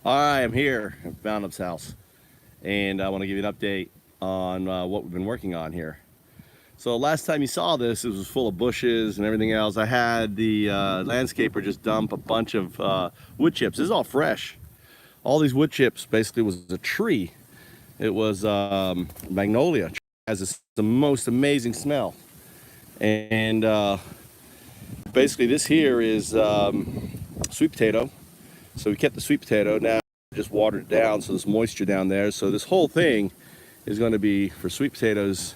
Hi, I'm here at Foundups house, and I want to give you an update on what we've been working on here. So last time you saw this, it was full of bushes and everything else. I had the landscaper just dump a bunch of wood chips. This is all fresh. All these wood chips basically was a tree. It was magnolia. It has the most amazing smell. And basically this here is sweet potato. So we kept the sweet potato. Now just watered it down, so there's moisture down there. So this whole thing is going to be for sweet potatoes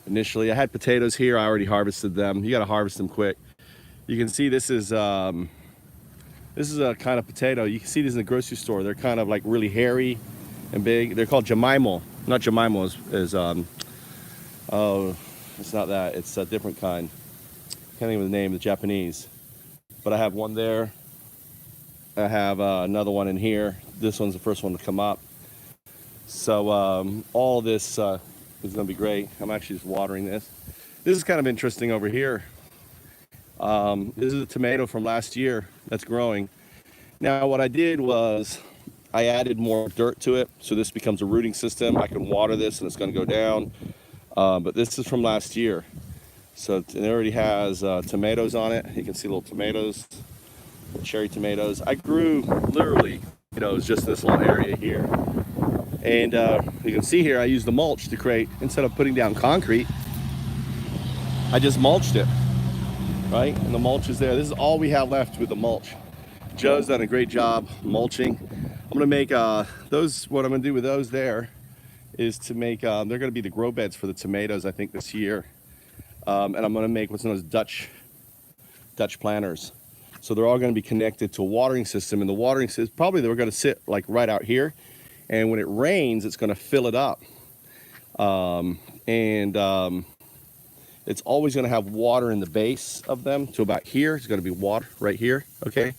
initially. I had potatoes here. I already harvested them. You got to harvest them quick. You can see this is a kind of potato. You can see these in the grocery store. They're kind of like really hairy and big. They're called Jemimo. Not Jemimo is oh, it's not that. It's a different kind. Can't think of the name. The Japanese. But I have one there. I have another one in here. This one's the first one to come up. So all this is going to be great. I'm actually just watering this. This is kind of interesting over here. This is a tomato from last year that's growing. Now what I did was I added more dirt to it, so this becomes a rooting system. I can water this and it's going to go down. But this is from last year. So it already has tomatoes on it. You can see little tomatoes. Cherry tomatoes. I grew literally tomatoes just in this little area here. And you can see here I used the mulch to create, instead of putting down concrete, I just mulched it, right? And the mulch is there. This is all we have left with the mulch. Joe's done a great job mulching. I'm gonna make those, what I'm gonna do with those there is to make, they're gonna be the grow beds for the tomatoes, I think, this year. And I'm gonna make what's known as Dutch planters. So they're all going to be connected to a watering system, and the watering system, probably they're going to sit like right out here, and when it rains it's going to fill it up, it's always going to have water in the base of them to about here. It's going to be water right here, okay?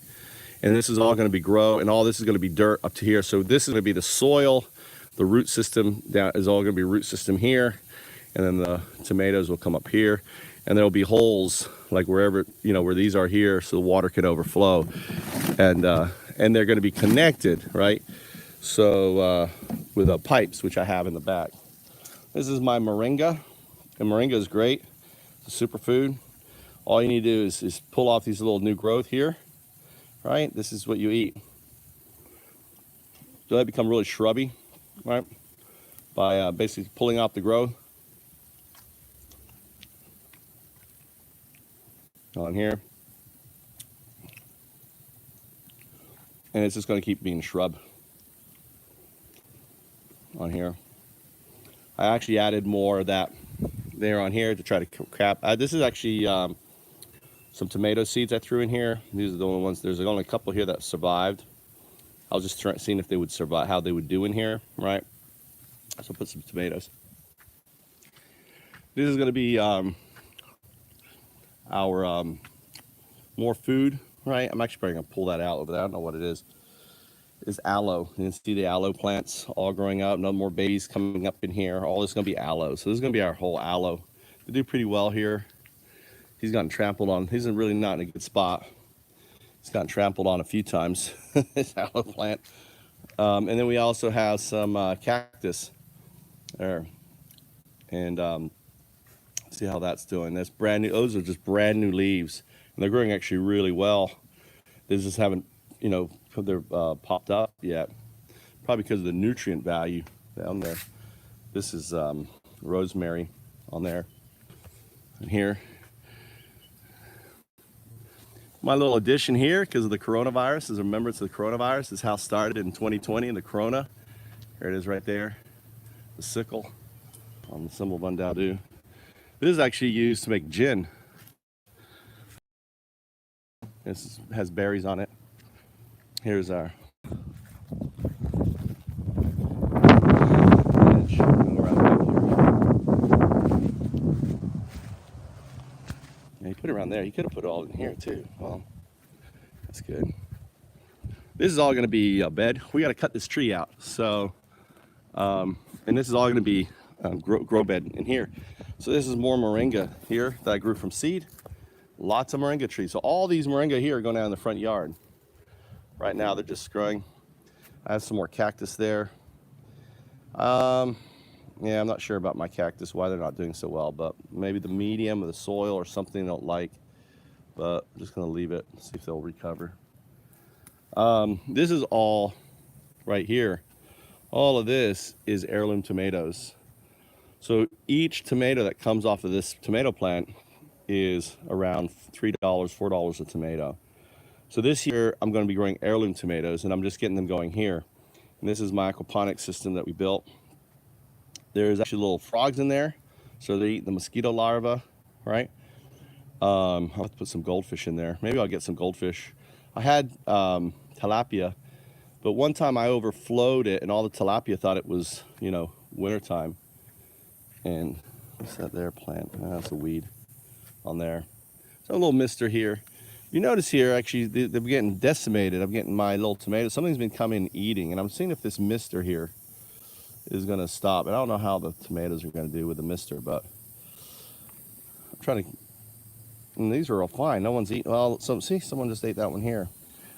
And this is all going to be grow, and all this is going to be dirt up to here. So this is going to be the soil. The root system down is all going to be root system here, and then the tomatoes will come up here. And there'll be holes like wherever, where these are here, so the water can overflow, and they're going to be connected, right? So with pipes, which I have in the back. This is my Moringa, and Moringa is great. It's a superfood. All you need to do is pull off these little new growth here, right? This is what you eat. So they become really shrubby, right? By basically pulling off the growth. On here, and it's just going to keep being shrub on here. I actually added more of that there on here to try to cap. This is actually some tomato seeds I threw in here. These are the only ones. There's only a couple here that survived. I was just seeing if they would survive, how they would do in here, right? So put some tomatoes. This is going to be our more food, right? I'm actually probably gonna pull that out over there. I don't know what it is. It's aloe. You can see the aloe plants all growing up. No more babies coming up in here. All this is gonna be aloe. So this is gonna be our whole aloe. They do pretty well here. He's gotten trampled on. He's really not in a good spot. He's gotten trampled on a few times. This aloe plant. And then we also have some cactus there. And see how that's doing. That's brand new. Those are just brand new leaves, and they're growing actually really well. They just haven't, they're popped up yet, probably because of the nutrient value down there. This is rosemary on there, and here. My little addition here, because of the coronavirus, as a remembrance of the coronavirus. This house started in 2020 in the corona. There it is right there, the sickle on the symbol of Undadu. This is actually used to make gin. This has berries on it. Here's our bench. Yeah, you put it around there. You could have put it all in here too. Well, that's good. This is all going to be a bed. We got to cut this tree out. So, and this is all going to be grow bed in here. So this is more moringa here that I grew from seed. Lots of moringa trees. So all these moringa here are going down in the front yard. Right now they're just growing. I have some more cactus there. Yeah, I'm not sure about my cactus, why they're not doing so well, but maybe the medium or the soil or something they don't like. But I'm just gonna leave it, see if they'll recover. This is all right here. All of this is heirloom tomatoes. So each tomato that comes off of this tomato plant is around $3, $4 a tomato. So this year I'm going to be growing heirloom tomatoes, and I'm just getting them going here. And this is my aquaponics system that we built. There's actually little frogs in there, so they eat the mosquito larvae, right? I'll have to put some goldfish in there. Maybe I'll get some goldfish. I had tilapia, but one time I overflowed it, and all the tilapia thought it was, you know, wintertime. And what's that there plant? Oh, that's a weed on there. So a little mister here. You notice here, actually, they're getting decimated. I'm getting my little tomatoes. Something's been coming and eating, and I'm seeing if this mister here is going to stop. And I don't know how the tomatoes are going to do with the mister, but I'm trying to. And these are all fine. No one's eating. Well, so see, someone just ate that one here.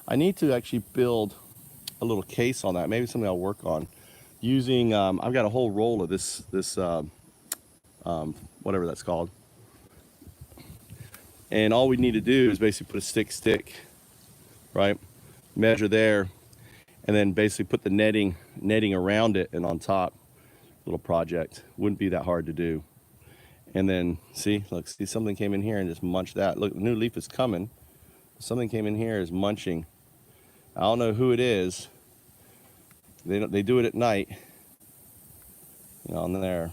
I need to actually build a little case on that. Maybe something I'll work on using. I've got a whole roll of this whatever that's called. And all we need to do is basically put a stick, right? Measure there, and then basically put the netting around it and on top. Little project. Wouldn't be that hard to do. And then see, look, see, something came in here and just munched that. Look, the new leaf is coming. Something came in here is munching. I don't know who it is. They do it at night, you know, on there.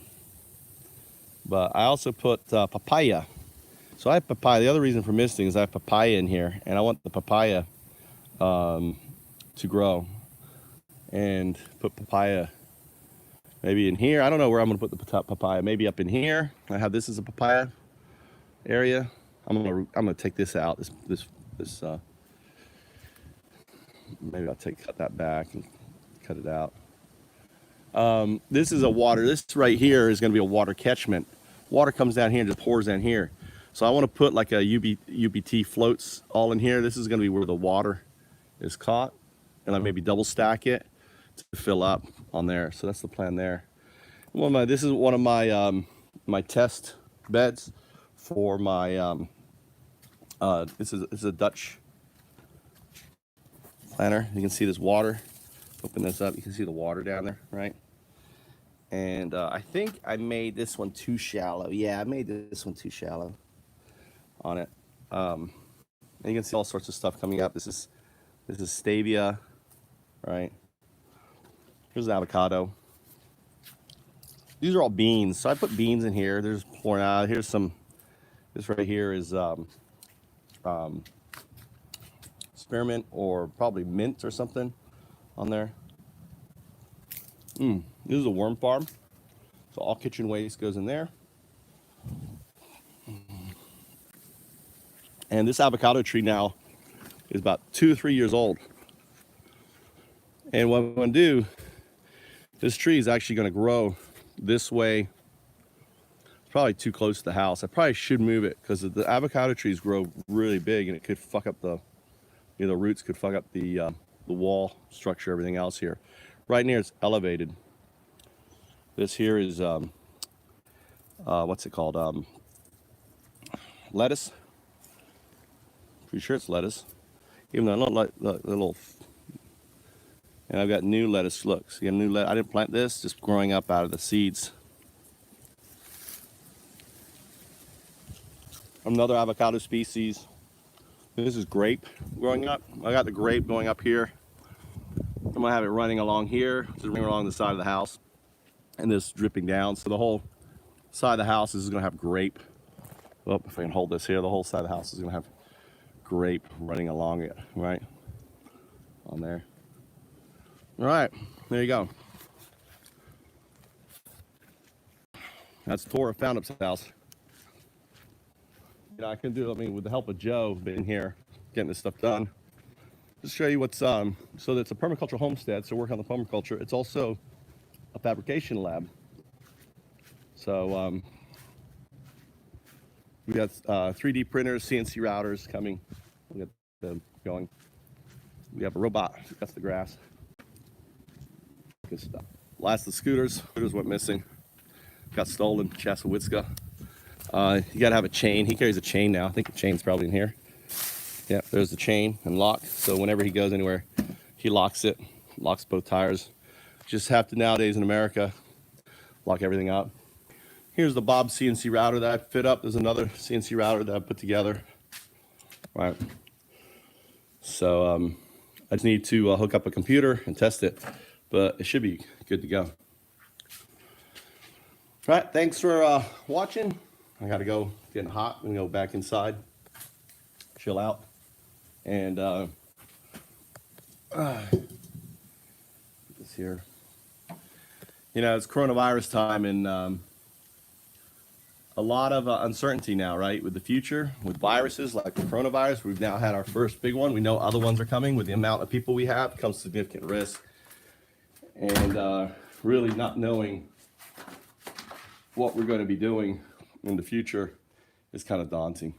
But I also put papaya. So I have papaya. The other reason for misting is I have papaya in here, and I want the papaya to grow. And put papaya maybe in here. I don't know where I'm gonna put the papaya. Maybe up in here. I have this as a papaya area. I'm gonna take this out. This maybe I'll cut that back and cut it out. This is a water. This right here is gonna be a water catchment. Water comes down here and just pours down here. So I want to put like a UBT floats all in here. This is going to be where the water is caught, and I maybe double stack it to fill up on there. So that's the plan there. This is one of my my test beds for my this is a Dutch planter. You can see this water. Open this up. You can see the water down there, right? And I think I made this one too shallow. Yeah, I made this one too shallow on it. And you can see all sorts of stuff coming up. This is stevia, right? Here's an avocado. These are all beans. So I put beans in here. There's pouring out. Here's some. This right here is spearmint or probably mint or something on there. This is a worm farm. So all kitchen waste goes in there. And this avocado tree now is about 2 or 3 years old. And what I'm going to do, this tree is actually going to grow this way. It's probably too close to the house. I probably should move it because the avocado trees grow really big, and it could fuck up the roots could fuck up the wall structure, everything else here. Right near it's elevated. This here is what's it called? Lettuce. Pretty sure it's lettuce. Even though I don't like the little. And I've got new lettuce. Look, see, new lettuce. I didn't plant this, just growing up out of the seeds. Another avocado species. This is grape growing up. I got the grape going up here. I'm gonna have it running along here, just running along the side of the house, and this dripping down. So the whole side of the house is gonna have grape. Oh, if I can hold this here, the whole side of the house is gonna have grape running along it, right? On there. All right, there you go. That's a tour of Foundups house. You know, I can do, with the help of Joe, been here getting this stuff done. Just show you what's, so that's a permaculture homestead, so work on the permaculture. It's also a fabrication lab. So we got 3D printers, CNC routers coming. We got them going. We have a robot that cuts the grass. Good stuff. Last of the scooters went missing. Got stolen, Chassawitzka. You gotta have a chain. He carries a chain now. I think the chain's probably in here. Yeah, there's the chain and lock. So whenever he goes anywhere, he locks it, locks both tires. Just have to nowadays in America, lock everything up. Here's the Bob CNC router that I fit up. There's another CNC router that I put together. All right. So I just need to hook up a computer and test it, but it should be good to go. All right, thanks for watching. I gotta go, getting hot. I'm gonna go back inside, chill out, and this here. You know, it's coronavirus time, and a lot of uncertainty now, right? With the future, with viruses like the coronavirus, we've now had our first big one. We know other ones are coming. With the amount of people we have comes significant risk, and really not knowing what we're going to be doing in the future is kind of daunting.